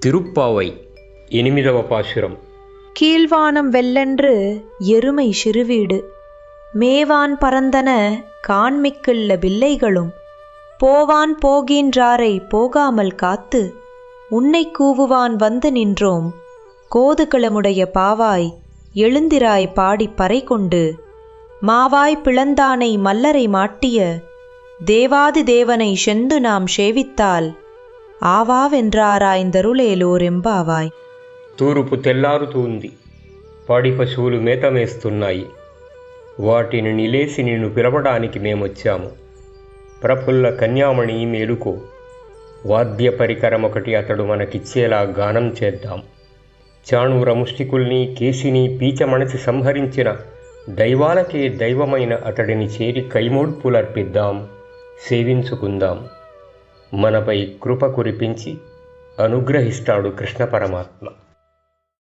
திருப்பாவை 8వ பாசுரம். கீழ்வானம் வெல்லென்று எருமை சிறுவீடு மேவான் பரந்தன காண்மிக்குள்ள பிள்ளைகளும் போவான் போகின்றாரை போகாமல் காத்து உன்னை கூவுவான் வந்து நின்றோம் கோதுகளமுடைய பாவாய் எழுந்திராய் பாடி பறை கொண்டு மாவாய் பிளந்தானை மல்லரை மாட்டிய தேவாதி தேவனை செந்து நாம் சேவித்தால் ఆవావెంద్రారాయిందరులేలోరెంబావాయ్. తూర్పు తెల్లారుతూంది. పాడి పశువులు మేత మేస్తున్నాయి. వాటిని నిలేసి నిన్ను పిలవడానికి మేమొచ్చాము. ప్రఫుల్ల కన్యామణి మేలుకో. వాద్య పరికరం ఒకటి అతడు మనకిచ్చేలా గానం చేద్దాం. చాణూర ముష్టికుల్ని కేసిని పీచమణచి సంహరించిన దైవాలకే దైవమైన అతడిని చేరి కైమోడ్పులర్పిద్దాం, సేవించుకుందాం. మనపై కృప కురిపించి అనుగ్రహిస్తాడు కృష్ణ పరమాత్మ.